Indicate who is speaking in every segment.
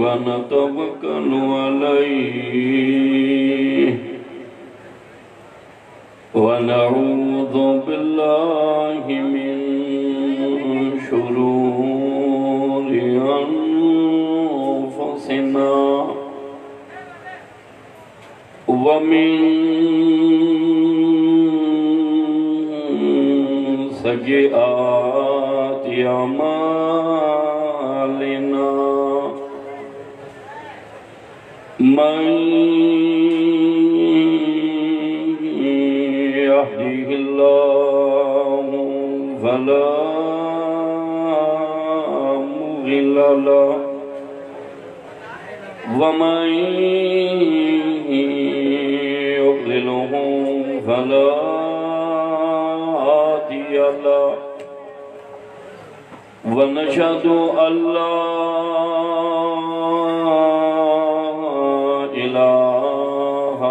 Speaker 1: ونتوكل عليه ونعوذ بالله من شرور أنفسنا ومن سيئات أعمالنا من يهده الله فلا مضل له ومن يضلله فلا هادي له ونشهد أن لا إله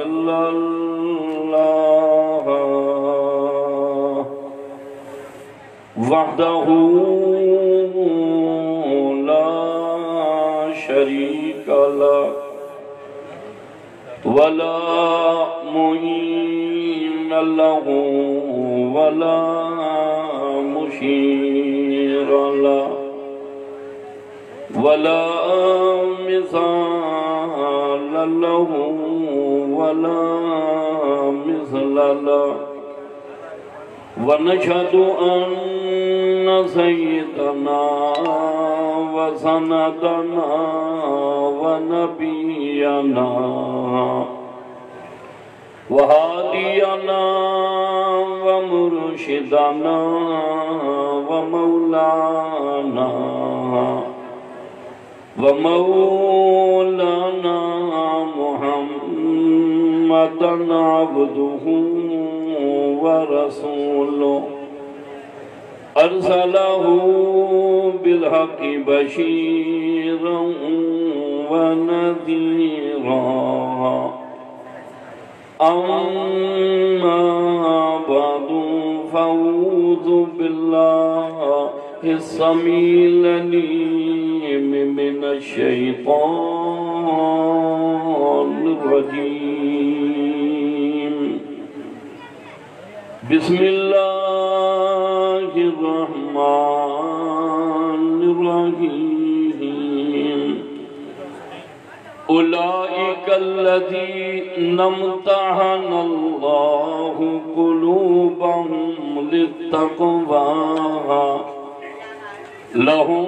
Speaker 1: إلا الله وحده لا شريك له ولا معين له ولا مشير له ولا مثال له ولا مثل له ونشهد أن سيدنا وسندنا ونبينا وهادينا ومرشدنا ومولانا محمدا عبده ورسوله أرسله بالحق بشيرا ونذيرا أما بعد فأعوذ بالله السميع العليم من الشيطان الرجيم بسم الله الرحمن الرحيم أولئك الذين امتحن الله قلوبهم للتقوى لهم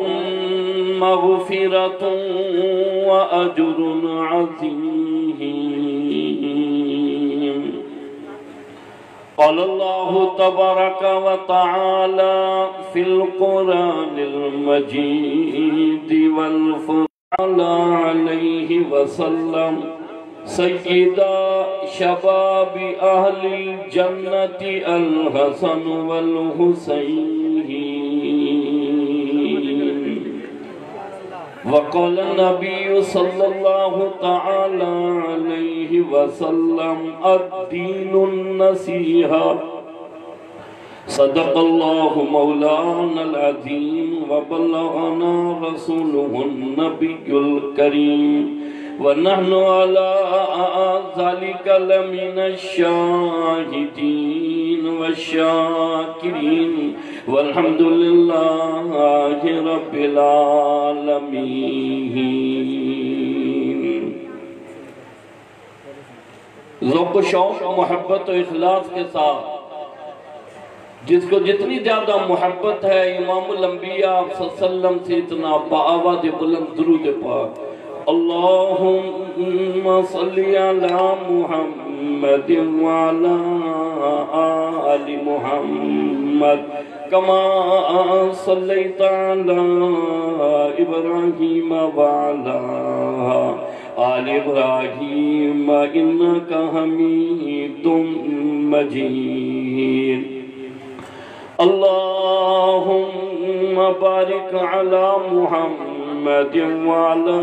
Speaker 1: مغفرة وأجر عظيم قال الله تبارك وتعالى في القرآن المجيد والفرقان عليه وسلم سيدا شباب أهل الجنة الحسن والحسين وقال النبي صلى الله تعالى عليه وسلم الدين النصيحة صدق الله مولانا العظيم وبلغنا رسوله النبي الكريم ونحن على ذلك لمن الشاهدين والشاكرين والحمد لله رب العالمين. ذوق و شوق محبت و اخلاص کے ساتھ جس کو جتنی زیادہ محبت ہے امام الانبیاء صلی اللہ علیہ وسلم سے اتنا بآواز بلند درود پاک اللہم صلی علی محمد وعلی آل محمد کما صلیت علی ابراہیم وعلی آل ابراہیم انکا حمید مجید. اللہم بارک علی محمد محمد وعلى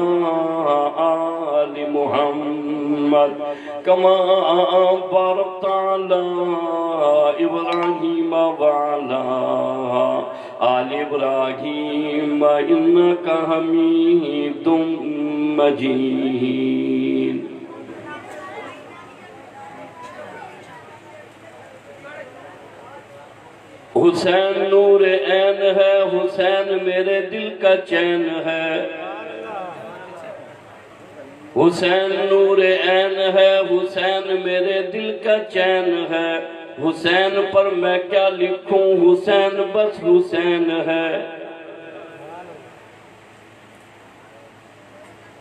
Speaker 1: آل محمد كما باركت على إبراهيم وعلى آل إبراهيم إنك حميد مجيد. حسین نور عین ہے، حسین میرے دل کا چین ہے. حسین نور عین ہے، حسین میرے دل کا چین ہے. حسین پر میں کیا لکھوں، حسین بس حسین ہے.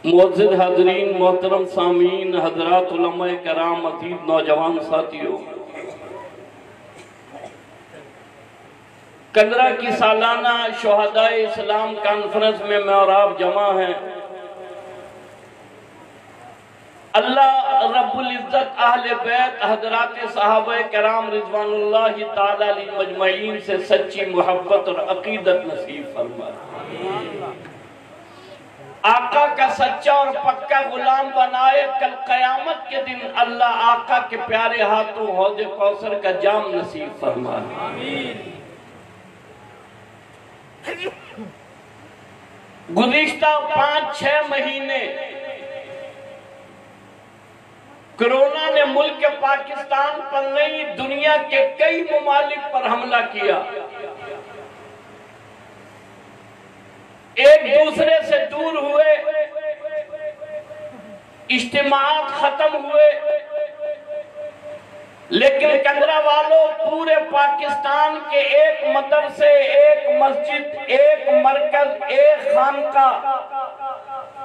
Speaker 1: معزز حاضرین، محترم سامعین، حضرات علماء کرام، عزیز نوجوان ساتھیوں، کندرا کی سالانہ شہداء اسلام کانفرنس میں میں اور آپ جمع ہیں. اللہ رب العزت اہل بیت حضرات صحابہ کرام رضوان اللہ تعالی علیہ مجمعین سے سچی محبت اور عقیدت نصیب فرمائے. آقا کا سچا اور پکا غلام بنائے. کل قیامت کے دن اللہ آقا کے پیارے ہاتھوں حوض کوثر کا جام نصیب فرمائے. گزشتہ 5-6 مہینے کرونا نے ملک پاکستان پر نہیں، دنیا کے کئی ممالک پر حملہ کیا. ایک دوسرے سے دور ہوئے، اجتماعات ختم ہوئے، لیکن کندرا والوں پورے پاکستان کے ایک مدرسے، ایک مسجد، ایک مرکز، ایک خانقاہ،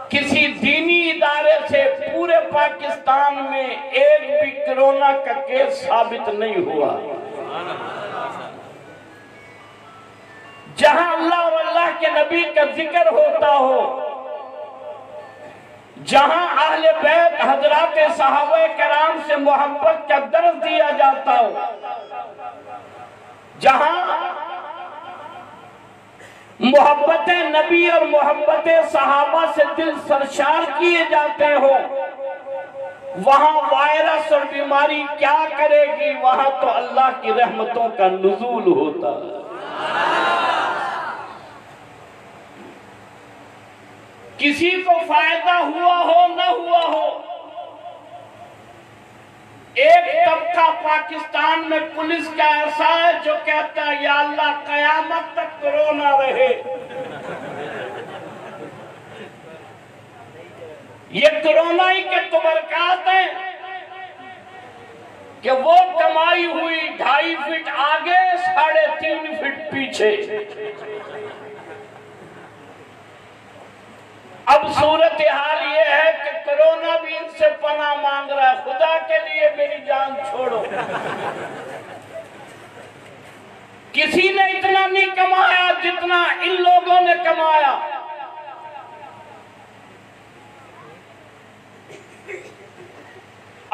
Speaker 1: کسی دینی ادارے سے پورے پاکستان میں ایک بھی کرونا کا کیس ثابت نہیں ہوا. جہاں اللہ اور اللہ کے نبی کا ذکر ہوتا ہو، جہاں اہل بیت حضرات صحابہ کرام سے محبت کا درس دیا جاتا ہو، جہاں محبت نبی اور محبت صحابہ سے دل سرشار کیے جاتے ہو، وہاں وائرس اور بیماری کیا کرے گی، وہاں تو اللہ کی رحمتوں کا نزول ہوتا ہے. کسی کو فائدہ ہوا ہو نہ ہوا ہو، ایک طبقہ پاکستان میں پولیس کا ایسا ہے جو کہتا ہے یا اللہ قیامت تک کرونا رہے. یہ کرونا ہی کے تبرکات ہیں کہ وہ کمائی ہوئی 2.5 فٹ آگے 3.5 فٹ پیچھے. اب صورتحال یہ ہے کہ کرونا بھی ان سے پناہ مانگ رہا ہے، خدا کے لیے میری جان چھوڑو. کسی نے اتنا نہیں کمایا جتنا ان لوگوں نے کمایا.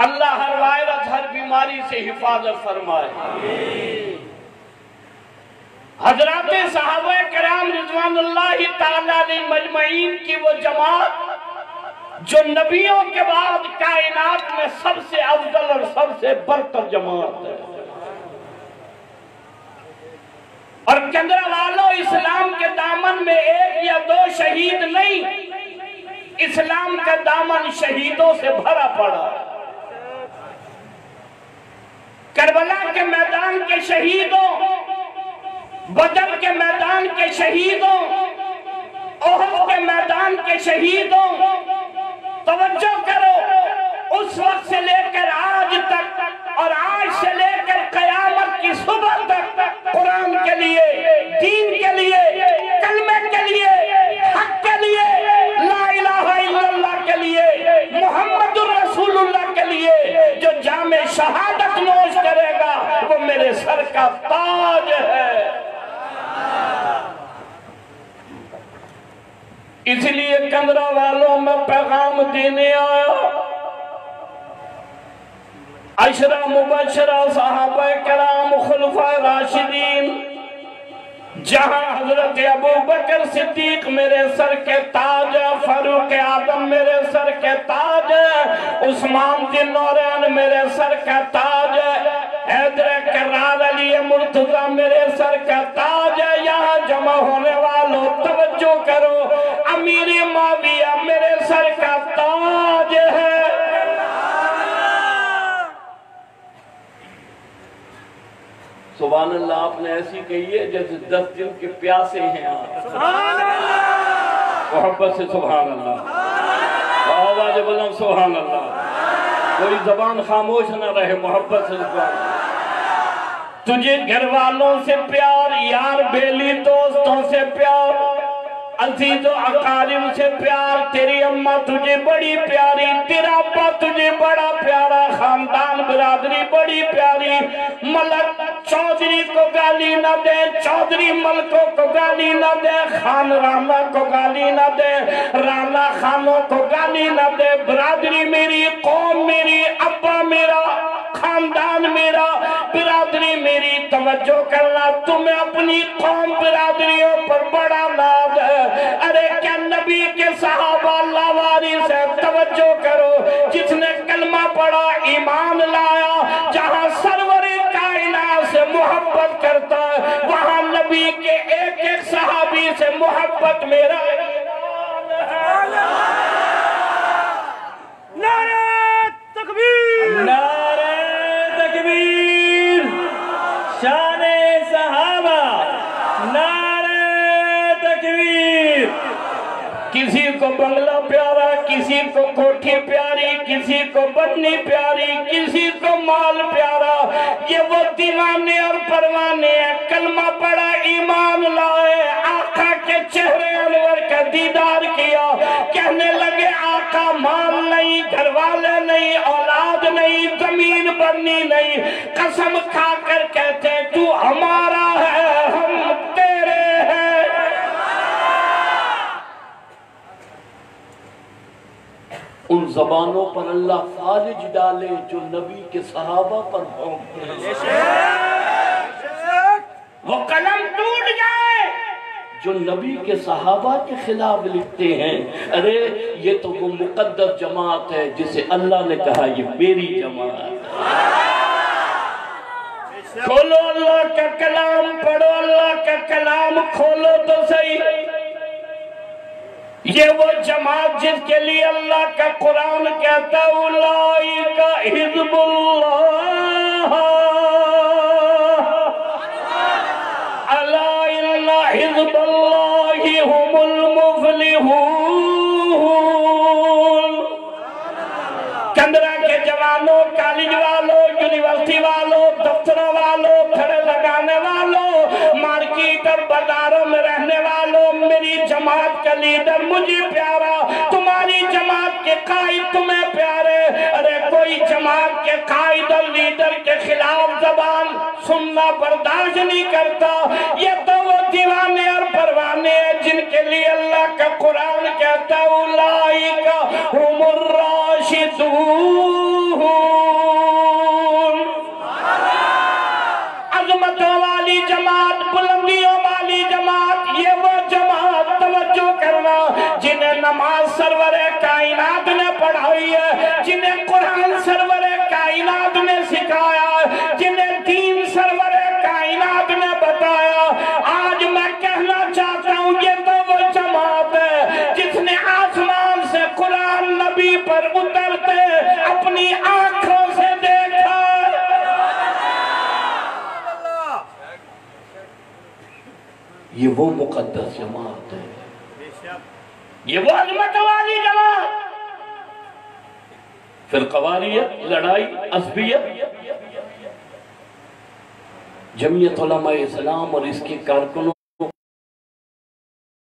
Speaker 1: اللہ ہر وائرس ہر بیماری سے حفاظت فرمائے. حضرات صحابہ کرام رضوان اللہ تعالی علیہ مجمعین کی وہ جماعت جو نبیوں کے بعد کائنات میں سب سے افضل اور سب سے برتر جماعت ہے. اور کندرا والوں، اسلام کے دامن میں 1 یا 2 شہید نہیں، اسلام کا دامن شہیدوں سے بھرا پڑا. کربلا کے میدان کے شہیدوں، بدر کے میدان کے شہیدوں، احد کے میدان کے شہیدوں، توجہ کرو، اس وقت سے لے کر آج تک اور آج سے لے کر قیامت کی صبح تک قرآن کے لیے، دین کے لیے، کلمے کے لیے، حق کے لیے، لا الہ الا اللہ کے لیے، محمد الرسول اللہ کے لیے جو جام شہادت نوش کرے گا وہ میرے سر کا تاج ہے. اس لیے کندرا والوں میں پیغام دینے آیا. عشرہ مبشرہ صحابہ کرام خلفائے راشدین، جہاں حضرت ابو بکر صدیق میرے سر کے تاج
Speaker 2: عثمان ذی نورین میرے سر کا تاج ہے، حیدر کرار علی مرتضی میرے سر کا تاج ہے، یہاں جمع ہونے والوں توجہ کرو، امیر معاویہ میرے سر کا تاج ہے۔
Speaker 1: سبحان اللہ، آپ نے ایسی کہی ہے جیسے 10 دن کے پیاسے ہیں آپ۔ سبحان اللہ، محبت سے سبحان اللہ، آواز بلند سبحان اللہ، کوئی زبان خاموش نہ رہے، محبت سے سبحان اللہ۔
Speaker 2: تجھے گھر والوں سے پیار، یار بیلی دوستوں سے پیار، عزیز و اقارب سے پیار، تیری اماں تجھے بڑی پیاری، تیرا ابا تجھے بڑا پیارا، خاندان برادری بڑی پیاری، ملک چودھری کو گالی نہ دے، چودھری ملکوں کو گالی نہ دے، خان رانا کو گالی نہ دے، رانا خانوں کو گالی نہ دے، برادری میری، قوم میری، ابا میرا، خاندان میرا، برادری میری، توجہ کرنا، تمہیں اپنی قوم برادریوں پر بڑا ناز ہے۔ ارے کیا نبی کے صحابہ لاوارث ہے، توجہ کرو، جس نے کلمہ پڑھا ایمان لایا، جہاں سرور کائنات سے محبت کرتا ہے، وہاں نبی کے ایک ایک صحابی سے محبت میرا ایمان ہے۔
Speaker 3: نعرہ تکبیر،
Speaker 2: نعرہ تکبیر، شان صحابہ، نعرہ تکبیر۔ کسی کو بنگلہ پیارا، کسی کو کوٹھی پیاری، کسی کو بنی پیاری، کسی کو مال پیارا، یہ وہ دیوانے اور پروانے ہیں، کلمہ پڑھا ایمان لائے، آقا کے چہرے انور کا دیدار کیا، کہنے لگے آقا مال نہیں، گھر والے نہیں، اولاد نہیں، زمین بنی نہیں، قسم کھا کر کہتے ہیں تو ہمارا ہے، ہم تیرے ہیں۔
Speaker 1: ان زبانوں پر اللہ فالج ڈالے جو نبی کے صحابہ پر بھونکتے ہیں،
Speaker 2: وہ قلم ٹوٹ جائے
Speaker 1: جو نبی کے صحابہ کے خلاف لکھتے ہیں۔ ارے یہ تو وہ مقدس جماعت ہے جسے اللہ نے کہا یہ میری جماعت ہے۔
Speaker 2: کھولو اللہ کا کلام، پڑھو اللہ کا کلام، کھولو تو صحیح۔ یہ وہ جماعت جس کے لیے اللہ کا قرآن کہتا ہے اولئک حزب اللہ، الا ان حزب اللہ هم المفلحون۔ کندرا کے جوانوں، کالج والوں، یونیورسٹی والوں، دفتروں والوں، کھڑے لگانے والوں، مارکیٹ اور بازاروں میں رہنے والوں، میری جماعت کا لیڈر مجھے پیارا، تمہاری جماعت کے قائد تمہیں پیارے۔ ارے کوئی جماعت کے قائد اور لیڈر کے خلاف زبان سننا برداشت نہیں کرتا، یہ تو وہ دیوانے اور پروانے ہیں جن کے لیے اللہ کا قرآن کہتا ہے اولئک هم الراشدون۔ عظمتوں والی جماعت، بلندیوں والی جماعت، یہ وہ جماعت، توجہ کرنا، جنہیں نماز سرور کائنات نے پڑھائی ہے، جنہیں قرآن سرور کائنات نے سکھایا ہے، جنہیں دین سرور کائنات نے بتایا۔ آج میں کہنا چاہتا ہوں یہ تو وہ جماعت ہے جس نے آسمان سے قرآن نبی پر اترتے اپنی آنکھوں سے دیکھا۔
Speaker 1: یہ وہ مقدس جماعت ہے،
Speaker 2: یہ وہ عظمت والی جماعت،
Speaker 1: فرقواریت، لڑائی، عصبیت، جمعیت علماء اسلام اور اس کے کارکنوں کو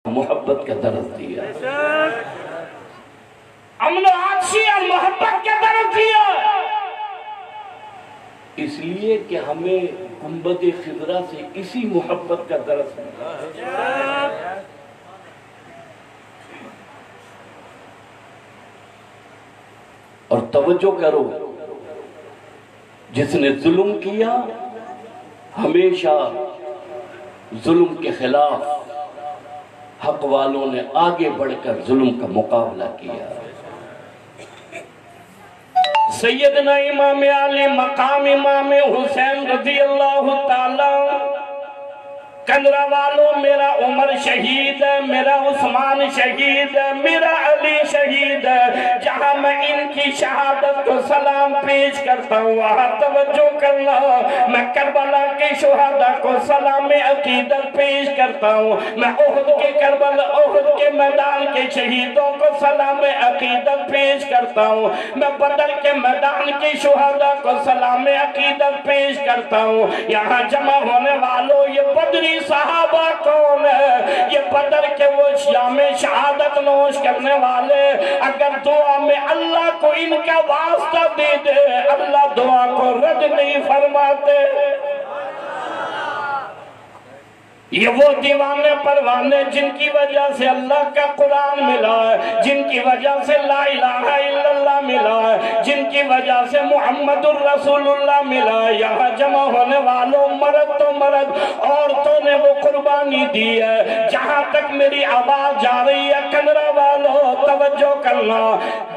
Speaker 1: محبت کا درس دیا،
Speaker 2: امن و آشی اور محبت کے درس دیا،
Speaker 1: اس لیے کہ ہمیں گنبد خضرا سے اسی محبت کا درس ملا۔ اور توجہ کرو، جس نے ظلم کیا ہمیشہ ظلم کے خلاف حق والوں نے آگے بڑھ کر ظلم کا مقابلہ کیا۔
Speaker 2: सैयदना इमाम अली मकाम इमाम हुसैन रज़ी अल्लाह ताला। कंदरा वालों, मेरा उमर शहीद है, मेरा उस्मान शहीद है, मेरा अली शहीद है। जहां मैं इनकी शहादत को सलाम पेश करता हूँ वहां तवज्जो करना, मैं करबला के शुहदा को सलाम अकीदत पेश करता हूँ। मैं उहद के करबला, उहद के मैदान के शहीदों को सलाम अकीदत पेश करता हूँ। मैं बदर के मैदान के शुहदा को सलाम अकीदत पेश करता हूँ। यहाँ जमा होने वालों, ये बदरी सहाबा कौन है? ये बदर के वो शाम शहादत नोश करने वाले। अगर दुआ में अल्लाह को इनका वास्ता दे दे, अल्लाह दुआ को रद्द नहीं फरमाते। ये वो दीवाने परवाने जिनकी वजह से अल्लाह का कुरान मिला है, जिनकी वजह से ला इलाहा इल्लल्लाह मिला है, जिनकी वजह से मुहम्मदुर रसूलुल्लाह मिला है। यहाँ जमा होने वालों, मर्द तो मर्द, औरतों ने वो कुर्बानी दी है। जहाँ तक मेरी आवाज जा रही है कंदरा वालों, तवज्जो करना।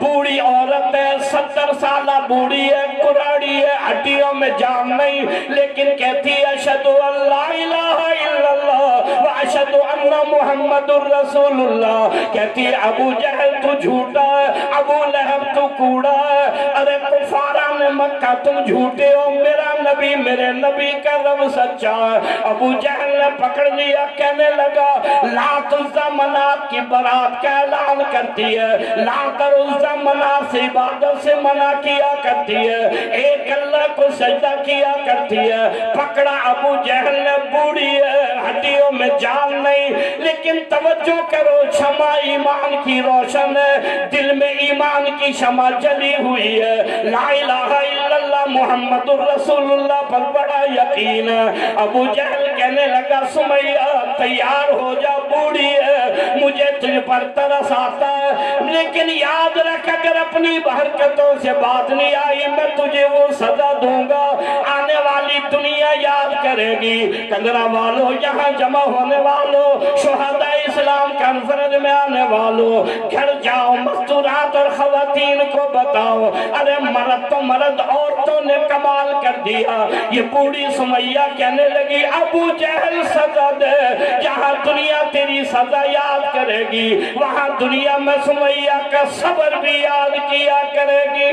Speaker 2: बूढ़ी औरत है, 70 साला बूढ़ी है, कुराड़ी है, हड्डियों में जान नहीं, लेकिन कहती है अशहदु अल्ला इलाहा इल्लल्लाह व अशहदु अन्ना मुहम्मदुर रसूलुल्लाह। कहती है अबू जहल तू झूठा है, अबू लहब तू कूड़ा है, अरे कुफारा ने मक्का तुम झूठे हो, मेरा नबी मेरे नबी का रब सच्चा है। अबू जहल ने पकड़ लिया, कहने लगा लात उज़्ज़ा मनात की बारात का ऐलान करती है, लात और उज़्ज़ा मनात से इबादत से मना किया करती है, एक अल्लाह को सजदा किया करती है। पकड़ा अबू जहल ने, बूढ़ी है, हड्डियों में जान नहीं, लेकिन तवज्जो करो, क्षमा ईमान की रोशन है, दिल में ईमान की क्षमा जली हुई है। ला इलाहा इल्लल्लाह मुहम्मदुर रसूलुल्लाह पर बड़ा यकीन है। अबू जहल कहने लगा सुमैया तैयार हो जा, बूढ़ी है, मुझे तुझ पर तरस आता है, लेकिन याद रख अगर अपनी हरकतों से बात नहीं आई मैं तुझे वो सजा दूंगा, आने वाली दुनिया याद करेगी। कंदरा वालों, यहाँ जमा होने वालों, शुहदा इस्लाम कॉन्फ्रेंस में आने वालों, घर जाओ मस्तूरात और खवातीन को बताओ, अरे मर्द तो मर्द, औरतों ने कमाल कर दिया। ये बूढ़ी सुमैया कहने लगी अबू जहल सजा दे, जहाँ दुनिया तेरी सजा याद करेगी वहाँ दुनिया में सुमैया का सब्र भी याद किया करेगी।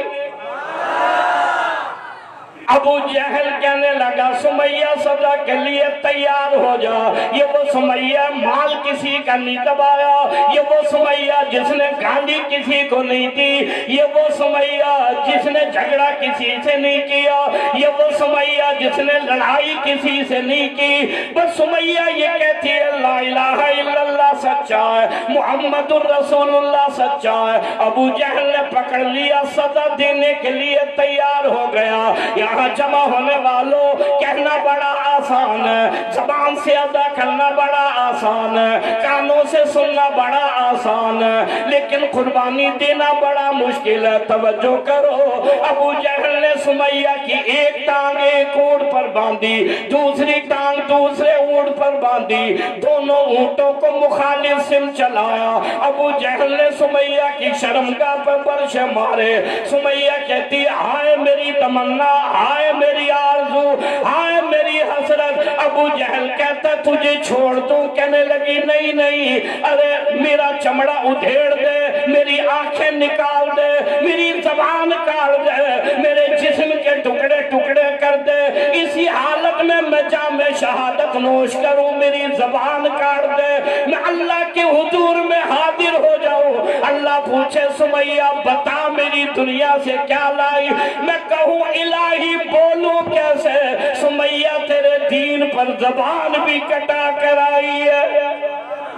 Speaker 2: अबू जहल कहने लगा सुमैया सजा के लिए तैयार हो जा। ये वो सुमैया माल किसी का नहीं दबाया, ये वो सुमैया जिसने गाली किसी को नहीं दी, ये वो सुमैया जिसने झगड़ा किसी से नहीं किया, ये वो सुमैया जिसने लड़ाई किसी से नहीं की। बस सुमैया ये कहती है ला इलाहा इल्लल्लाह सच्चा है, मुहम्मदुर रसूलुल्लाह सच्चा है। अबू जहल ने पकड़ लिया, सजा देने के लिए तैयार हो गया। यहाँ जमा होने वालों, कहना बड़ा आसान है, जबान से अदा करना बड़ा आसान है, कानों से सुनना बड़ा आसान है, लेकिन कुर्बानी देना बड़ा मुश्किल है। तवज्जो करो, अबू जहल ने सुमैया की एक टांग एक ऊंट पर बांधी, दूसरी टांग दूसरे ऊंट पर बांधी, दोनों ऊंटों को मुखालिफ सिम चलाया। अबू जहल ने सुमैया की शर्मगाह पर बरसे मारे। सुमैया कहती हाय मेरी तमन्ना, हाय मेरी आरज़ू, हाय मेरी हसरत। अबू जहल कहता तुझे छोड़ दूं, कहने लगी नहीं नहीं, अरे मेरा चमड़ा उधेड़ दे, मेरी आंखें निकाल दे, मेरी जबान काट दे, मेरे जिस्म के टुकड़े टुकड़े कर दे, इसी हालत में मैं जामे शहादत नोश करूं, मेरी जबान काट दे, मैं अल्लाह के हुजूर में हाजिर हो जाऊं। अल्लाह पूछे सुमैया बता मेरी दुनिया से क्या लाई, मैं कहूं इलाही बोलूं कैसे। सुमैया तेरे दीन पर जबान भी कटा कर आई है।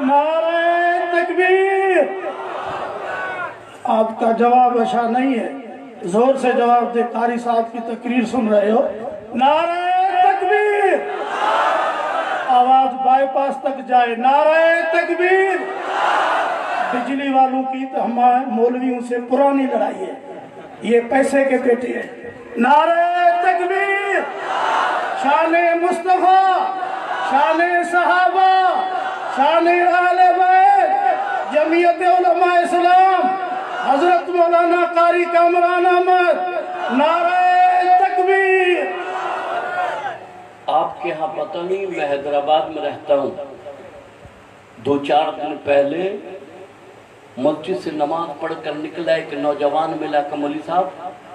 Speaker 3: नारे तकबीर। आपका जवाब अच्छा नहीं है, जोर से जवाब दे। कारी साहब की तकरीर सुन रहे हो, नारे तकबीर। आवाज बाईपास तक जाए, नारे तकबीर। बिजली वालों की तो हमारे मौलवियों से पुरानी लड़ाई है, ये पैसे के पेटे हैं। नारे तकबीर। शाने मुस्तफा, शाने सहाबा, शाने आले बैत, जमीयत उलमा इस्लाम, हजरत मौलाना कारी कामरान अहमद, नारे तकबीर।
Speaker 1: आपके यहाँ पता नहीं, मैं हैदराबाद में रहता हूँ, 2-4 दिन पहले मस्जिद से नमाज पढ़कर निकला एक नौजवान मिला कि मौलवी साहब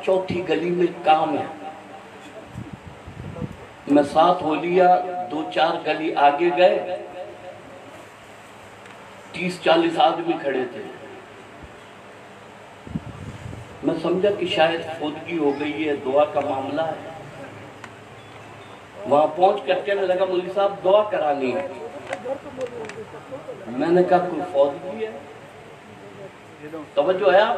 Speaker 1: चौथी गली में काम है। मैं साथ हो लिया, 2-4 गली आगे गए, 30-40 आदमी खड़े थे। मैं समझा कि शायद फौदगी हो गई है, दुआ का मामला है। वहां पहुंच कर कहने लगा मौलवी साहब दुआ करानी है। मैंने कहा कोई फौदगी है? तवज्जो है आप?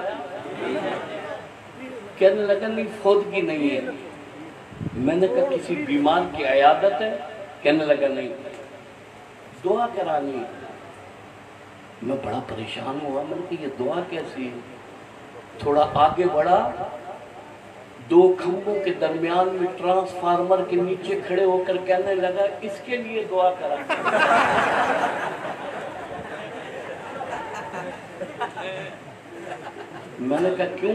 Speaker 1: कहने लगा नहीं फौदगी नहीं है। मैंने कहा किसी बीमार की इयादत है? कहने लगा नहीं, दुआ करानी है। मैं बड़ा परेशान हुआ, मैंने कहा ये दुआ कैसी है? थोड़ा आगे बढ़ा, 2 खंभों के दरमियान में ट्रांसफार्मर के नीचे खड़े होकर कहने लगा इसके लिए दुआ करा। मैंने कहा क्यों?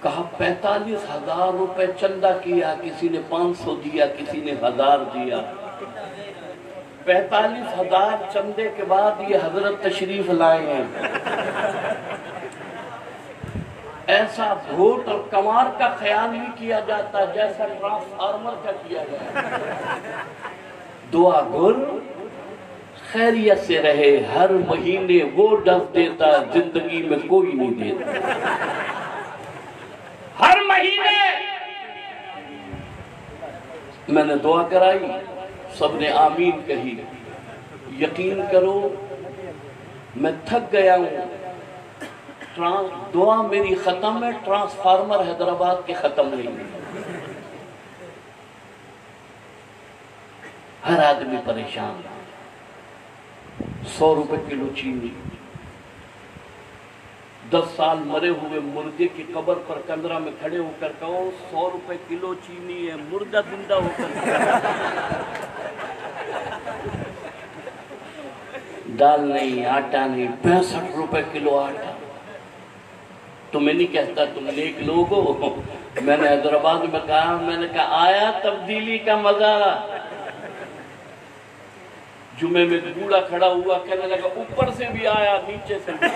Speaker 1: कहा 45,000 रुपए चंदा किया, किसी ने 500 दिया, किसी ने 1000 दिया। 45,000 चंदे के बाद ये हजरत तशरीफ लाए हैं। ऐसा वोट और कमार का ख्याल नहीं किया जाता जैसा ट्रांसफार्मर का किया गया। दुआ गुर खैरियत से रहे, हर महीने वो डस देता जिंदगी में कोई नहीं देता। हर महीने मैंने दुआ कराई, सबने आमीन कही। यकीन करो मैं थक गया हूं। दुआ मेरी खत्म है, ट्रांसफार्मर हैदराबाद के खत्म नहीं है। हर आदमी परेशान। 100 रुपए किलो चीनी। 10 साल मरे हुए मुर्दे की कब्र पर कंदरा में खड़े होकर कहो 100 रुपए किलो चीनी है, मुर्दा जिंदा होकर दाल नहीं, आटा नहीं, 65 रुपए किलो आटा। तुम्हें नहीं कहता तुम नेक लोग हो। मैंने हैदराबाद में कहा, मैंने कहा आया तब्दीली का मजा। जुमे में बूढ़ा खड़ा हुआ कहने लगा ऊपर से भी आया नीचे से भी।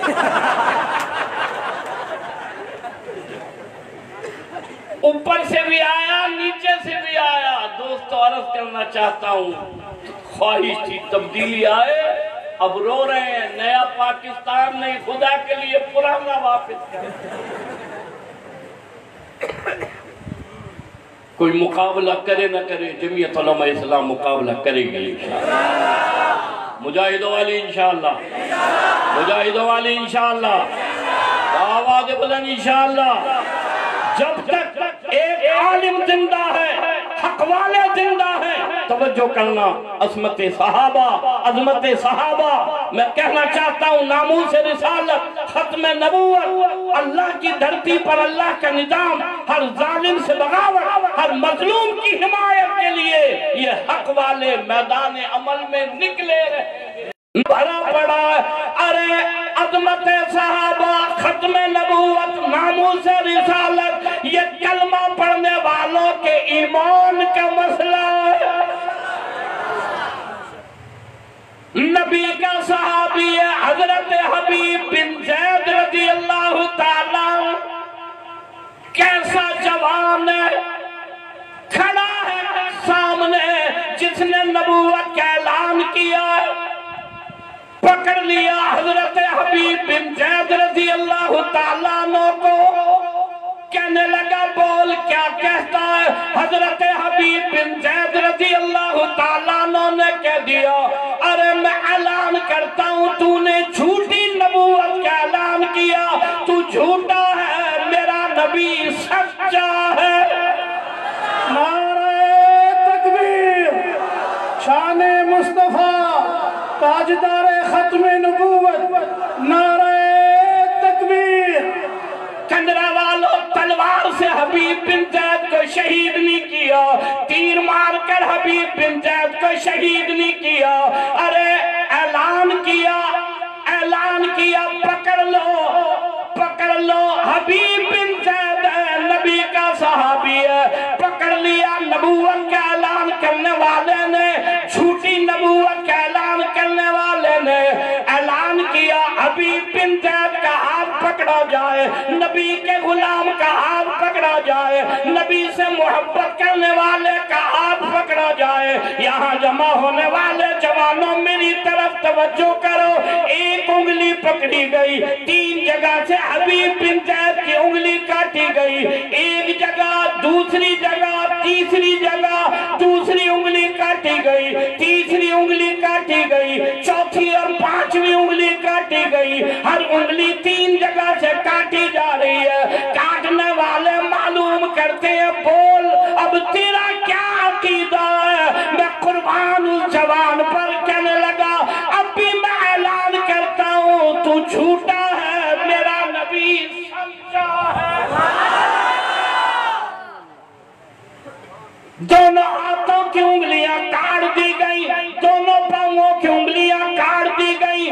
Speaker 1: ऊपर से भी आया नीचे से भी आया। दोस्तों अर्ज करना चाहता हूँ, ख्वाहिश थी तब्दीली आए, अब रो रहे हैं नया पाकिस्तान नहीं, खुदा के लिए पुराना वापस कर। कोई मुकाबला करे न करे, जमीयत उलमा इस्लाम मुकाबला करेगी इंशाअल्लाह। मुजाहिदों वाली इंशाअल्लाह, मुजाहिदों वाली इंशाअल्लाह, आवाज़ बुलंद इंशाअल्लाह। जब तक एक आलिम जिंदा है, हक वाले जिंदा है, तवज्जो करना। अज़मत सहाबा, अज़मत सहाबा। मैं कहना चाहता हूँ नामूस रिसालत, खत्म नबूवत, अल्लाह की धरती पर अल्लाह का निजाम, हर जालिम से बगावत, हर मजलूम की हिमायत के लिए ये हक वाले मैदान अमल में निकले भरा पड़ा। अरे अज़मत सहाबा, खत्म नबूवत, नामूस रिसालत, ये कलमा पढ़ने वालों के ईमान का मसला है। नबी का सहाबी है हजरत हबीब बिन ज़ैद रज़ी अल्लाह ताला। कैसा जवान है, खड़ा है सामने, जिसने नबूवत का ऐलान किया, पकड़ लिया हजरत हबीब बिन ज़ैद रज़ी अल्लाह ताला को। कहने लगा बोल क्या कहता है? हजरत हबीब बिन ज़ैद रज़ी अल्लाह ताला ने कह दिया, अरे मैं ऐलान करता हूँ तूने झूठी नबूवत का ऐलान किया, तू झूठा है, मेरा नबी सच्चा है।
Speaker 3: नारे तकबीर, शाने मुस्तफा, ताजदारे खत्म नबूवत, नारे तकबीर।
Speaker 2: कंदरा वालों, तलवार से हबीब बिन ज़ैद को शहीद नहीं किया, तीर मारकर हबीब बिन ज़ैद को शहीद नहीं किया। अरे ऐलान किया, ऐलान किया, पकड़ लो, पकड़ लो, हबीब बिन ज़ैद नबी हबीब बिन ज़ैद का हाथ पकड़ा जाए, नबी के गुलाम का हाथ पकड़ा जाए, नबी से मोहब्बत करने वाले का हाथ पकड़ा जाए। यहाँ जमा होने वाले जवानों मेरी तरफ तवज्जो करो। एक उंगली पकड़ी गई, 3 जगह से हबीब बिन ज़ैद की उंगली काटी गई, एक जगह, दूसरी जगह, तीसरी जगह दूसरी उंगली काटी गई, तीसरी उंगली काटी गई, चौथी और 5वीं उंगली काटी गई। हर उंगली 3 जगह से काटी जा रही है। काटने वाले मालूम करते हैं, बोल अब तेरा क्या अकीदा है? मैं कुर्बान उस जवान पर कहने लगा, अब भी मैं ऐलान करता हूँ तू झूठा है, मेरा नबी सच्चा है। दोनों हाथों की उंगलियां काट दी गई, दोनों पांवों की उंगलियां काट दी गई।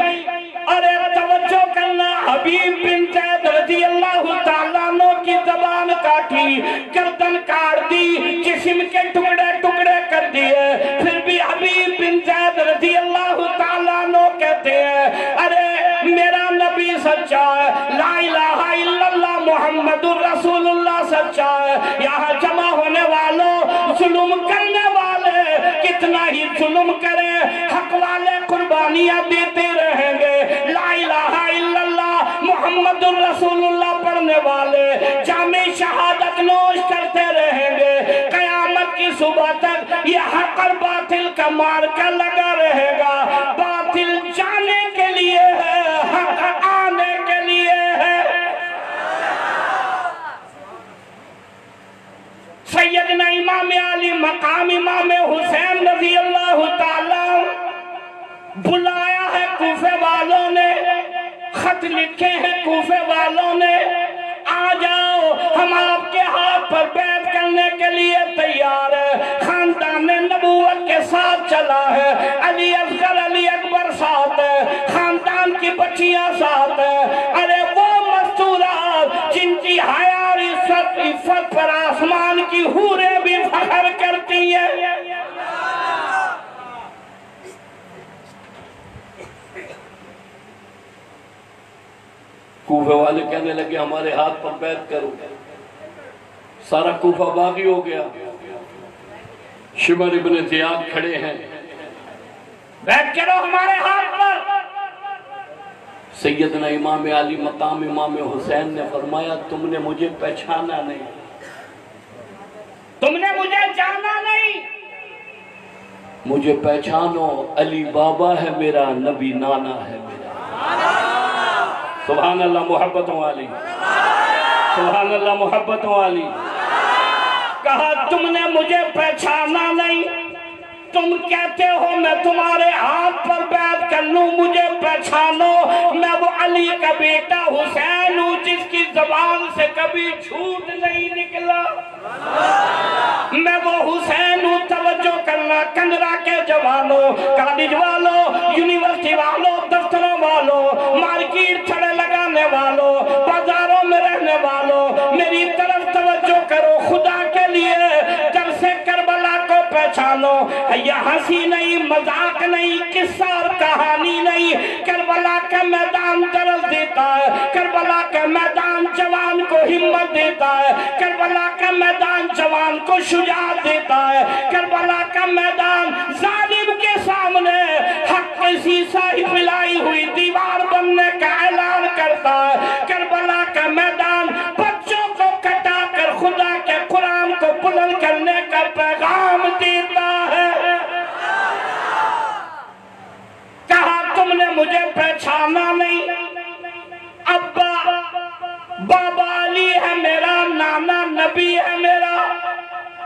Speaker 2: अरे तवज्जो करना, हबीब बिन ज़ैद रज़ी अल्लाह ताला अन्हु की ज़बान काटी, गर्दन काट दी, जिस्म के टुकड़े टुकड़े कर दिए। फिर भी हबीब बिन ज़ैद रज़ी अल्लाह ताला अन्हु कहते हैं, अरे मेरा नबी सच्चा है, ला इलाहा इल्लल्लाह मुहम्मदुर रसूलुल्लाह सच्चा है। यहाँ जमा होने वालों, जुल्म करने वाले कितना ही जुल्म करे, हक वाले कुर्बानियां देते रहेंगे। ला इलाहा इल्लल्लाह मुहम्मदुर रसूलुल्लाह पढ़ने वाले जामे शहादत नोश करते रहेंगे। कयामत की सुबह तक ये हक और बातिल का मार्का लगा रहेगा। बातिल जाने के लिए है, हक आने के लिए है। सैयदना इमाम अली मकाम इमाम हुसैन रज़ी अल्लाह ताला बुलाया है कूफे वालों ने, खत लिखे हैं कूफे वालों ने, आ जाओ हम आपके हाथ पर बैत करने के लिए तैयार है। खानदान नबूवत के साथ चला है, अली असगर अली अकबर साथ है, खानदान की बच्चियां साथ है। अरे वो मस्तूरात जिनकी हया और इज्जत पर आसमान की हूरें भी फख्र करती है।
Speaker 1: कूफे वाले कहने लगे हमारे हाथ पर बैत करो। सारा कूफा बागी हो गया। शिमर इब्न ज़ियाद खड़े हैं,
Speaker 2: बैत करो हमारे हाथ पर।
Speaker 1: सैयदना इमाम अली मकाम इमाम हुसैन ने फरमाया, तुमने मुझे पहचाना नहीं,
Speaker 2: तुमने मुझे जाना नहीं,
Speaker 1: मुझे पहचानो, अली बाबा है मेरा, नबी नाना है मेरा। सुभान अल्लाह मोहब्बतों वाली, सुभान अल्लाह मोहब्बतों वाली।
Speaker 2: कहा तुमने मुझे पहचाना नहीं, तुम कहते हो मैं तुम्हारे हाथ पर बैत कर लूं, मुझे पहचानो, मैं वो अली का बेटा हुसैन हूं जिसकी जबान से कभी झूठ नहीं निकला। मैं वो हुसैन हूं, तवज्जो करना कंदरा के जवानों, कॉलेज वालों, यूनिवर्सिटी वालों, दफ्तरों वालों, मार्केट छड़े लगाने वालों, बाजारों में रहने वालों, मेरी तरफ तवज्जो करो। खुदा के लिए जब से करबला को पहचानो, यह हंसी नहीं, मजाक नहीं, किस्सा और कहानी नहीं। करबला का मैदान दर्द देता है, करबला का मैदान जवान को हिम्मत देता है, करबला का मैदान जवान को शुजाअत देता है, करबला का मैदान जालिम के सामने हक की शीशा ही फैलाई हुई दीवार बनने का ऐलान करता है। करबला का मैदान बच्चों को कटा कर खुदा के कुरान को बुलंद करने का पैगाम देता है। कहा तुमने मुझे पहचाना नहीं, अब्बा बाबा अली है मेरा, नाना नबी है मेरा,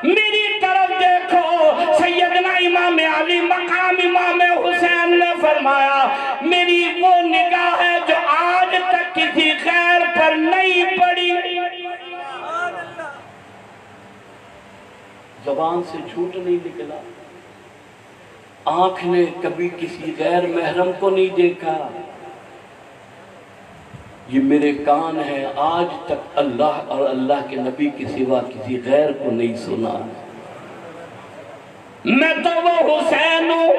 Speaker 2: मेरी तरफ देखो। सैयदना इमाम अली मकाम इमाम हुसैन ने फरमाया, मेरी वो निगाह है जो आज तक किसी गैर पर नहीं पड़ी।
Speaker 1: जबान से झूठ नहीं निकला, आंख ने कभी किसी गैर महरम को नहीं देखा। ये मेरे कान हैं, आज तक अल्लाह और अल्लाह के नबी के सिवा किसी गैर को नहीं सुना।
Speaker 2: मैं तो वो हुसैन हूँ,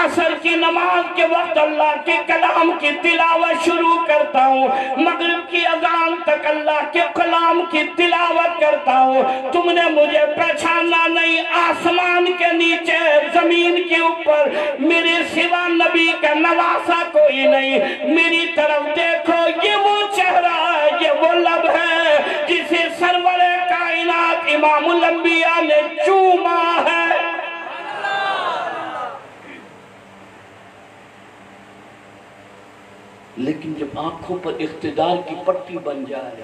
Speaker 2: عصر کی نماز کے وقت اللہ کے کلام کی تلاوت شروع کرتا ہوں، مغرب کی اذان تک اللہ کے کلام کی تلاوت کرتا ہوں۔ تم نے مجھے پہچانا نہیں، آسمان کے نیچے زمین کے اوپر میرے سوا نبی کا نواسا کوئی نہیں۔ میری طرف دیکھو، یہ وہ چہرہ ہے، یہ وہ لب ہے جسے سرور کائنات امام الانبیاء نے چوما ہے۔
Speaker 1: لیکن جب آنکھوں پر اقتدار کی پٹی بن جائے،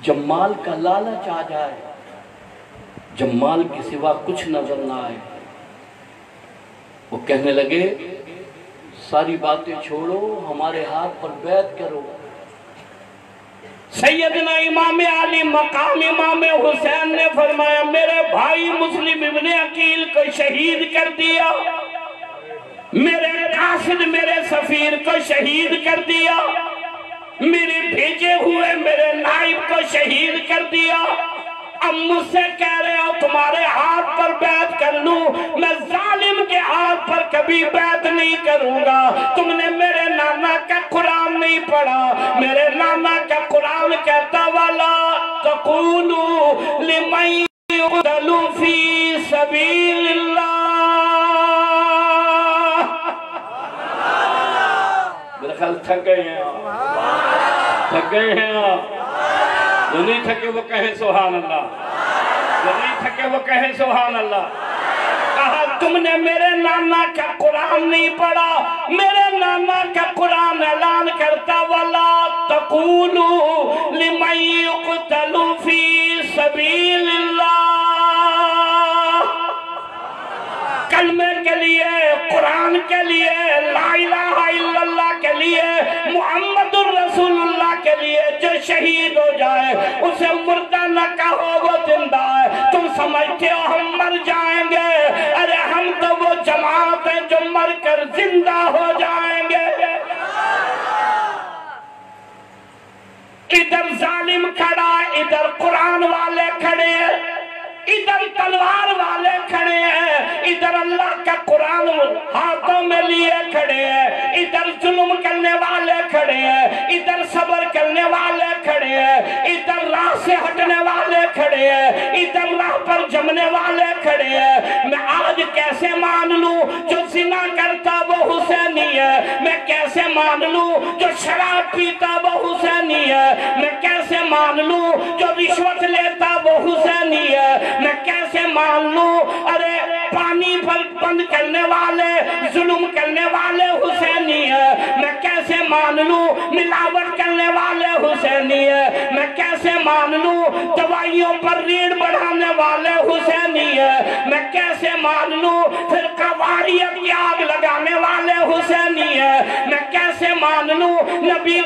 Speaker 1: جب مال کا لالچ آ جائے، جب مال کے سوا کچھ نظر نہ آئے، وہ کہنے لگے ساری باتیں چھوڑو، ہمارے ہاتھ پر بیعت کرو۔
Speaker 2: سیدنا امام علی مقام امام حسین نے فرمایا میرے بھائی مسلم ابن عقیل کو شہید کر دیا، میرے قاصد میرے سفیر کو شہید کر دیا، میرے بھیجے ہوئے میرے نائب کو شہید کر دیا۔ اب مجھ سے کہہ رہے ہو تمہارے ہاتھ پر بیعت کر لوں، میں ظالم کے ہاتھ پر کبھی بیعت نہیں کروں گا۔ تم نے میرے نانا کا قرآن نہیں پڑھا، میرے نانا کا قرآن کہتا والا تقولوا لمن يقتل في سبيل الله۔
Speaker 1: میرا خیال تھک گئے ہیں، تھک گئے ہیں آپ۔ جو نہیں تھکے وہ کہیں سبحان اللہ، جو نہیں تھکے وہ کہیں سبحان اللہ۔
Speaker 2: کہا تم نے میرے نانا کا قرآن نہیں پڑھا، میرے نانا کا قرآن اعلان کرتا وَلَا تَقُولُوا لِمَن يُقْتَلُ فِي سَبِيلِ اللَّهِ، کلمے کے لیے، قرآن کے لیے، لا الہ الا اللہ کے لیے، محمد الرسول اللہ کے لیے جو شہید ہو جائے اسے مردہ نہ کہو، وہ زندہ ہے۔ تم سمجھتے ہو ہم مر جائیں گے؟ ارے ہم تو وہ جماعت ہیں جو مر کر زندہ ہو جائیں گے۔ ادھر ظالم کھڑا، ادھر قرآن والے کھڑے ہیں، ادھر تلوار والے کھڑے ہیں، ادھر اللہ کا قرآن ہاتھوں میں لیے کھڑے ہیں، ادھر ظلم کرنے والے کھڑے ہیں، ادھر صبر کرنے والے کھڑے ہیں، ادھر راہ سے ہٹنے والے کھڑے ہیں، ادھر راہ پر جمنے والے کھڑے ہیں۔ میں آج کیسے مان لوں جو زنا کرتا وہ حسینی ہے؟ میں کیسے مان لوں جو شراب پیتا وہ حسینی ہے؟ میں کیسے مان لوں جو رشوت لیتا وہ حسینی ہے؟ میں کیسے مان لوں ارے پانی پر بند کرنے والے ظلم کرنے والے حسینی ہے؟ میں کیسے مان لوں ملاوٹ کرنے والے حسینی ہے؟ میں کیسے مان لوں دوائیوں پر ریڑھ بڑھانے والے حسینی ہے؟ میں کیسے مان لوں پھر قواریت کی آگ لگانے والے حسینی ہے؟ میں کیسے مان لوں نبی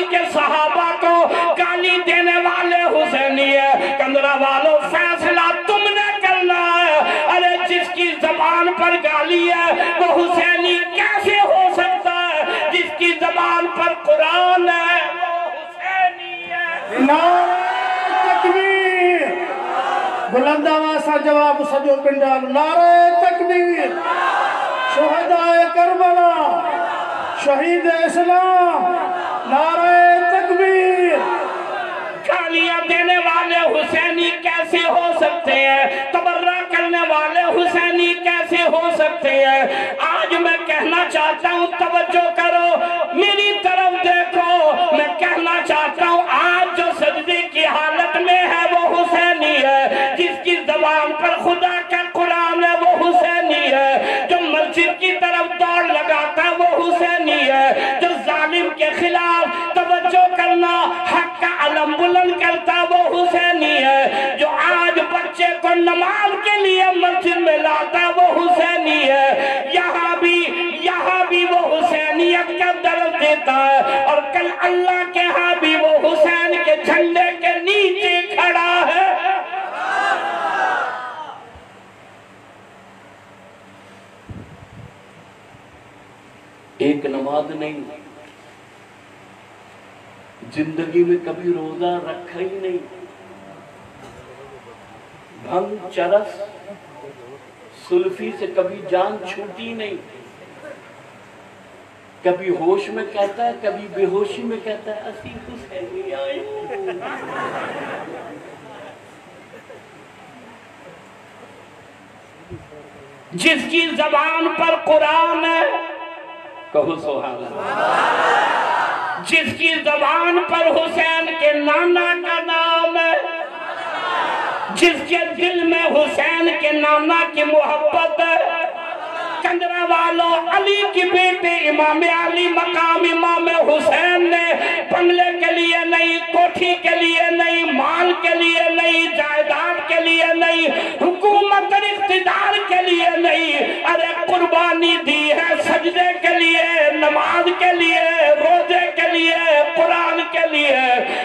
Speaker 2: کے صحابہ کو گالی دینے والے حسینی ہے؟ کندرہ والوں فیصلہ تم نے کرنا ہے۔ ارے جس کی زبان پر گالی ہے وہ حسینی کیسے ہو سکتا ہے؟ جس کی زبان پر قرآن ہے وہ حسینی ہے۔
Speaker 3: نعرہ تکبیر، بلند آواز سے جواب سجو پنڈال، نعرہ تکبیر، شہدائے کربلا، شہید اسلام، نعرہ تکبیر۔
Speaker 2: گالیاں دینے والے حسینی کیسے ہو سکتے ہیں؟ تبرہ کرنے والے حسینی کیسے ہو سکتے ہیں؟ آج میں کہنا چاہتا ہوں توجہ کرو، میری طرف دیکھو، میں کہنا چاہتا ہوں آج جو سجدے کی حالت میں ہے وہ حسینی ہے، جس کی زبان پر خدا کا قرآن ہے وہ حسینی ہے، جو مسجد کی طرف دوڑ لگاتا ہے وہ حسینی ہے، جو ظالم کے خلاف توجہ کرنا حق کا علم بلند کرتا وہ حسینی ہے، جو آج بچے کو نماز کے لیے مسجد میں لاتا وہ حسینی ہے۔ یہاں بھی وہ حسینیت کا درد دیتا ہے، اور کل اللہ کے ہاں بھی وہ حسین کے جھنڈے کے نیچے کھڑا ہے۔
Speaker 1: ایک نماز نہیں، زندگی میں کبھی روزہ رکھا ہی نہیں، بھنگ چرس सुल्फी से कभी जान छूटी नहीं, कभी होश में कहता है, कभी बेहोशी में कहता है असी हुसैनी आए।
Speaker 2: जिसकी जबान पर कुरान है,
Speaker 1: कहो सुभान अल्लाह।
Speaker 2: जिसकी जबान पर हुसैन के नाना का नाम है, जिसके दिल में हुसैन के नाना की मोहब्बत है, कंदरा वालों अली की बेटे इमाम अली मकाम इमाम हुसैन ने बंगले के लिए नहीं, कोठी के लिए नहीं, माल के लिए नहीं, जायदाद के लिए नहीं, हुकूमत और इख्तिदार के लिए नहीं, अरे कुर्बानी दी है सजदे के लिए, नमाज के लिए, रोजे के लिए, कुरान के लिए।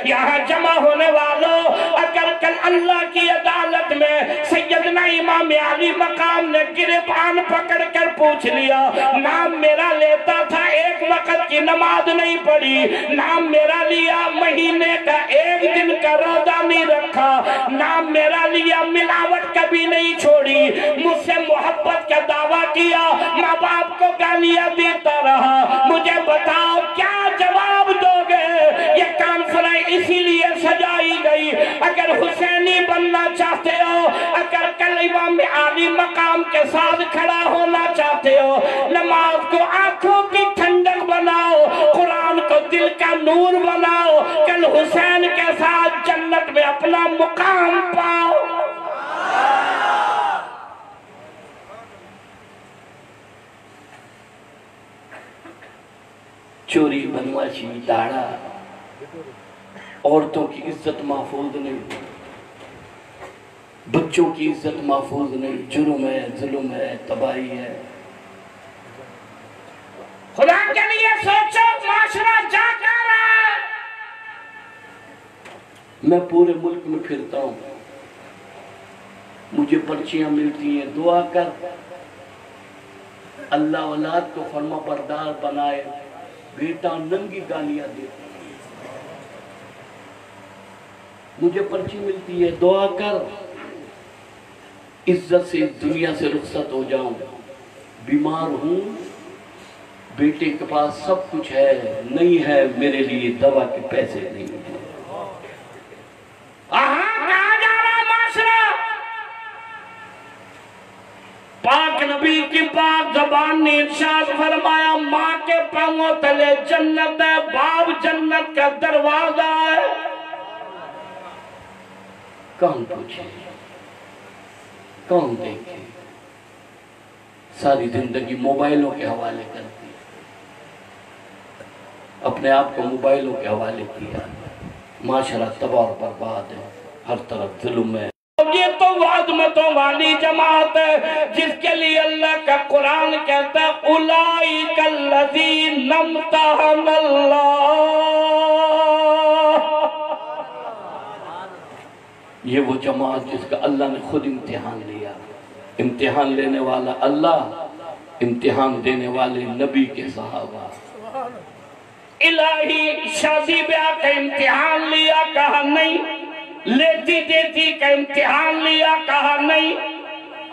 Speaker 2: यहाँ जमा होने वालों, अगर कल अल्लाह की अदालत में सैयदना इमाम अली मकाम ने गिरबान पकड़ कर पूछ लिया, नाम मेरा लेता था, एक वक्त की नमाज नहीं पढ़ी, नाम मेरा लिया, महीने का एक दिन का रोजा नहीं रखा, नाम मेरा लिया, मिलावट कभी नहीं छोड़ी, मुझसे मोहब्बत का दावा किया, माँ बाप को गालियां देता रहा, मुझे बताओ क्या जवाब दोगे? ये कॉन्फ्रेंस इसीलिए सजाई गई, अगर हुसैनी बनना चाहते हो, अगर कल इमाम अली मकाम के साथ खड़ा होना चाहते हो, नमाज को आंखों की ठंडक बनाओ, कुरान को दिल का नूर बनाओ, कल हुसैन के साथ जन्नत में अपना मुकाम पाओ।
Speaker 1: चोरी, बदमाशी, दाड़ा, औरतों की इज्जत महफूज नहीं, बच्चों की इज्जत महफूज नहीं, जुर्म है, जुल्म है, तबाही है।
Speaker 2: खुदा के लिए सोचो, माशरा जा कर रहा है।
Speaker 1: मैं पूरे मुल्क में फिरता हूँ, मुझे पर्चियां मिलती हैं, दुआ कर अल्लाह औलाद को फरमा बरदार बनाए, बेटा नंगी गालियां दे। मुझे पर्ची मिलती है, दुआ कर इज्जत से दुनिया से रुखसत हो जाऊं, बीमार हूं, बेटे के पास सब कुछ है, नहीं है मेरे लिए दवा के पैसे नहीं है।
Speaker 2: कहाँ जा रहा माशरा? पाक नबी की पाक ज़बान ने इरशाद फरमाया, माँ के पांवों तले जन्नत है, बाप जन्नत का दरवाजा है।
Speaker 1: कौन पूछे, कौन देखे? सारी जिंदगी मोबाइलों के हवाले कर दी, अपने आप को मोबाइलों के हवाले किया, माशरा तबाह और बर्बाद है, हर तरफ जुल्म है।
Speaker 2: ये तो वादमतों वाली जमात है जिसके लिए अल्लाह का कुरान कहता है, उलाइकल लज़ीना इम्तहनल्लाह।
Speaker 1: ये वो जमात जिसका अल्लाह ने खुद इम्तिहान लिया। इम्तिहान लेने वाला अल्लाह, इम्तिहान देने वाले नबी के सहाबा।
Speaker 2: इलाही शादी ब्याह का इम्तिहान लिया, कहा नहीं, लेती देती का इम्तिहान लिया, कहा नहीं,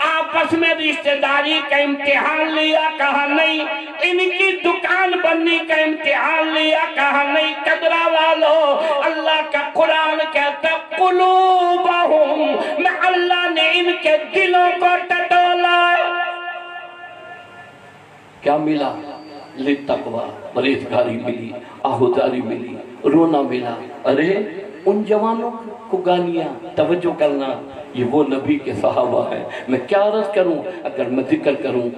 Speaker 2: आपस में रिश्तेदारी का इम्तिहान लिया, कहा नहीं, इनकी दुकान बनने का इम्तिहान लिया, कहा नहीं। कदरा वालों, अल्लाह का कुरान कहता कुलूबहुम, मैं अल्लाह ने इनके दिलों को टटोला।
Speaker 1: क्या मिला? ले तकवा, परहेजगारी मिली, आहुदारी मिली, रोना मिला। अरे उन जवानों को गालियां, तवज्जो करना, ये वो नबी के सहाबा है। मैं क्या अर्ज करूं, अगर मैं जिक्र करूं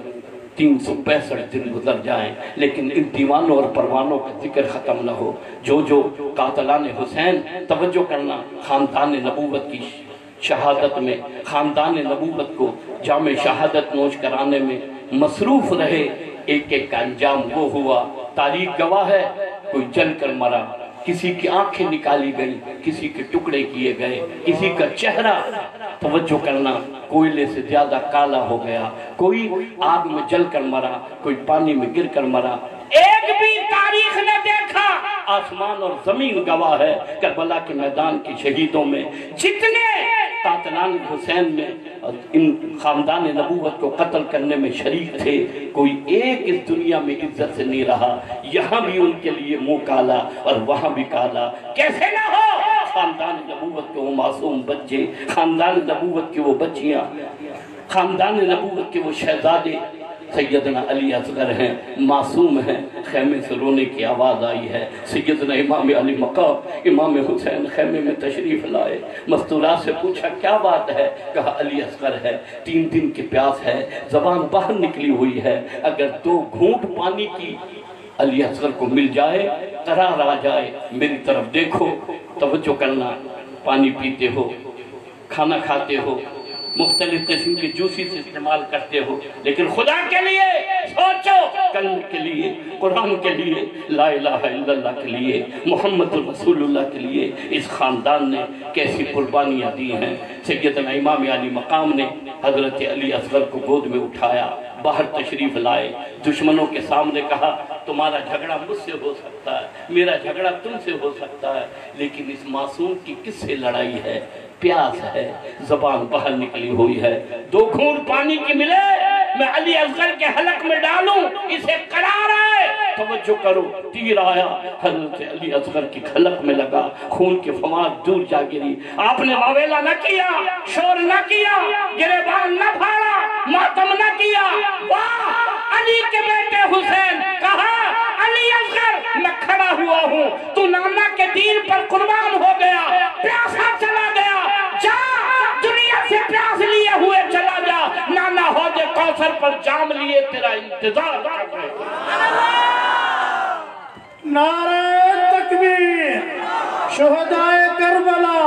Speaker 1: 365 दिन गुजर जाएं, लेकिन इन दीवानों और परवानों का जिक्र खत्म ना हो। जो जो कातलान हुसैन, तवज्जो करना, खानदान नबूवत की शहादत में, खानदान नबूवत को जामे शहादत नोश कराने में मसरूफ रहे, एक एक का अंजाम वो हुआ। तारीख गवाह है, कोई जल कर मरा, किसी की आंखें निकाली गई, किसी के टुकड़े किए गए, किसी का चेहरा, तवज्जो करना, कोयले से ज्यादा काला हो गया, कोई आग में जल कर मरा, कोई पानी में गिर कर मरा।
Speaker 2: एक भी तारीख ने देखा।
Speaker 1: आसमान और जमीन गवाह है, करबला के मैदान के शहीदों में जितने
Speaker 2: कातलान हुसैन में इन खानदान नबूवत को कत्ल करने में शरीक थे, कोई एक इस दुनिया में इज्जत से नहीं रहा। यहाँ भी उनके लिए मुंह काला और वहाँ भी काला। कैसे ना हो, खानदान नबूवत के वो मासूम बच्चे, खानदान नबूवत की वो बच्चियाँ, खानदान नबूवत के वो शहजादे सैयदना अली असगर हैं, मासूम हैं। खैमे से रोने की आवाज़ आई है। सैयदना इमाम अली मकाम इमाम हुसैन खैमे में तशरीफ़ लाए। मस्तूरा से पूछा क्या बात है? कहा अली असगर है, 3 दिन की प्यास है, ज़बान बाहर निकली हुई है, अगर 2 घूंट पानी की अली असगर को मिल जाए, करार आ जाए, मेरी तरफ देखो, तवज्जो करना, पानी पीते हो, खाना खाते हो, मुख्तलिफ किस्म की जूसीस इस्तेमाल करते हो, लेकिन खुदा के लिए सोचो, कल्म के लिए, कुरान के लिए, ला इलाहा इल्लल्लाह के लिए, मोहम्मद रसूलुल्लाह के लिए इस खानदान ने कैसी कुर्बानियाँ दी हैं। सैयदना इमाम अली मकाम ने हज़रत अली असगर को गोद में उठाया, बाहर तशरीफ़ लाए, दुश्मनों के सामने कहा तुम्हारा झगड़ा मुझसे हो सकता है, मेरा झगड़ा तुमसे हो सकता है, लेकिन इस मासूम की किससे लड़ाई है? प्यास है, ज़बान बाहर निकली हुई है, 2 घूंट पानी की मिले, मैं अली असगर के हलक में डालूं, इसे करार आए। तवज्जो करो, तीर आया, हज़रत अली असगर की हलक में लगा, खून की फवार दूर जा गिरी। आपने वावेला न किया, शोर न किया, गिरेबान न फाड़ा, मातम न किया। वाह अली के बेटे हुसैन, कहा अली असगर मैं खड़ा हुआ हूँ, तू नाना के दीन पर कुर्बान हो गया, प्यासा चला गया, जा दुनिया से प्यास लिए हुए चला जा, नाना हौज़े कौसर पर जाम लिए तेरा इंतजार कर रहे हैं।
Speaker 3: नारे तकबीर, शुहदाए करबला।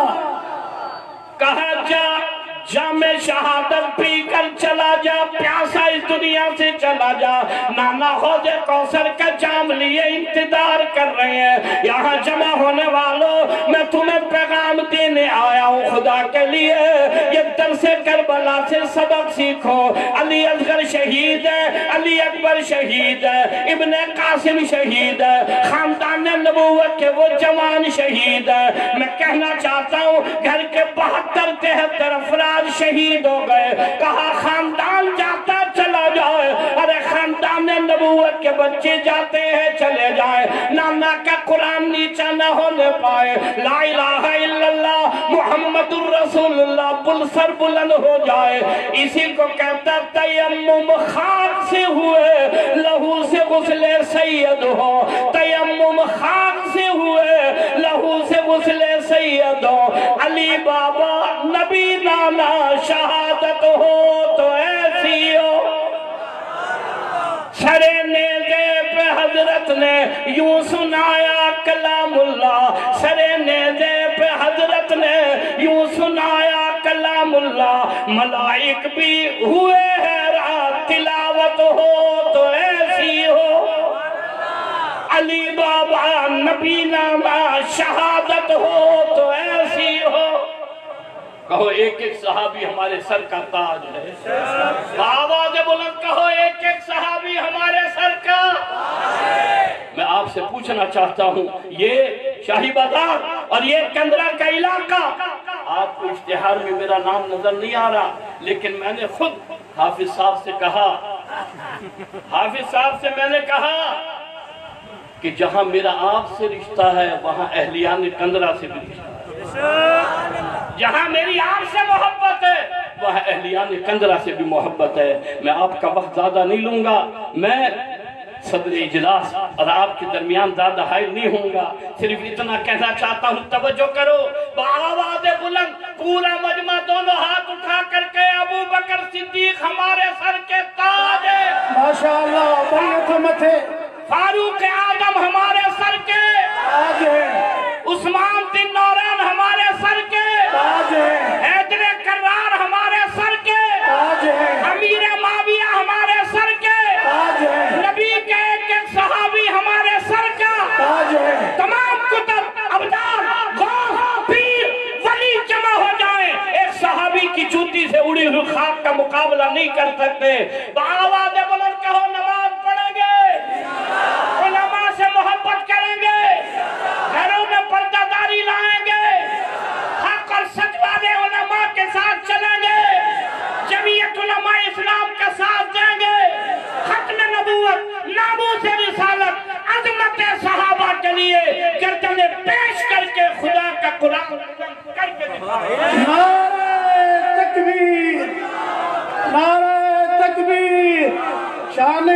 Speaker 2: कहा जा जामे शहादत पी कर चला जा, प्यासा इस दुनिया से चला जा, नाना हौज़े कौसर का जाम लिए इंतजार कर रहे हैं। यहाँ जमा होने वालों, मैं तुम्हें पैगाम देने आया हूँ खुदा के लिए, ये दरसे करबला से सबक सीखो। अली असगर शहीद है, अली अकबर शहीद है, इब्ने कासिम शहीद है, खानदान नबूवत के वो जवान शहीद है। मैं कहना चाहता हूँ घर के 72-73 अफराद शहीद हो गए। कहा खानदान जाता चला जाए, अरे खानदान नबूवत के बच्चे जाते हैं चले जाए, नाना का कुरान नीचा न होने पाए, ला इलाहा इल्लल्लाह मुहम्मदुर रसूलुल्लाह बुलसर बुलंद हो जाए। इसी को कहता तयम्मुम खाक से हुए लहू से गुस्ले सैयद हो, तयम्मुम खाक से हुए लहू से गुस्ले सैयद हो। अली बाबा नबी नाना शहादत हो तो ऐसी हो। सरे नेज़े पे हजरत ने यूं सुनाया कलामुल्लाह, सरे नेज़े पे हजरत ने यूं सुनाया कलामुल्लाह, मलाइक भी हुए हैरान, तिलावत हो तो ऐसी हो। अली बाबा नबी नामा शहादत हो तो ऐसी हो। कहो एक एक सहाबी हमारे सर का ताज है, आवाज़ बुलंद कहो एक एक सहाबी हमारे सर का। मैं आपसे पूछना चाहता हूँ, ये शाही बाजार और ये कंदरा का इलाका, आपको इश्तिहार में मेरा नाम नजर नहीं आ रहा, लेकिन मैंने खुद हाफिज साहब से कहा, हाफिज साहब से मैंने कहा कि जहां मेरा आपसे रिश्ता है वहां अहलियान कंदरा से भी रिश्ता है, जहां मेरी आपसे मोहब्बत है वह अहलियान कंदरा से भी मोहब्बत है। मैं आपका वक्त ज्यादा नहीं लूंगा, मैं सदर इजलास और आपके दरमियान ज्यादा हाइल नहीं होऊंगा, सिर्फ इतना कहना चाहता हूँ, तवज्जो करो, आवाज़ बुलंद, पूरा मजमा दोनों हाथ उठा करके अबू बकर सिद्दीक हमारे सर के ताज है,
Speaker 3: माशाअल्लाह, बल्ले मथे,
Speaker 2: फारूक आजम हमारे सर के
Speaker 3: ताज है,
Speaker 2: उस्मान बिन नौरान हमारे सर के
Speaker 3: ताज है,
Speaker 2: हैदर कर्रार हमारे सर के
Speaker 3: ताज है,
Speaker 2: अमीर माविया हमारे सर के
Speaker 3: ताज है,
Speaker 2: नबी के एक सहाबी हमारे सर का
Speaker 3: ताज है।
Speaker 2: तमाम कुतुब अबदार गौस पीर वली जमा हो जाए, एक सहाबी की जूती से उड़ी हुई खाक का मुकाबला नहीं कर सकते। आवाज़ बुलंद कहो, नमाज पढ़ेंगे, उलमा से मोहब्बत करेंगे, घरों में पर्दादारी लाएंगे, हक और सच वाले उलमा के साथ قرآن کر کے دکھائے.
Speaker 3: نعرہ تکبیر، نعرہ تکبیر، شان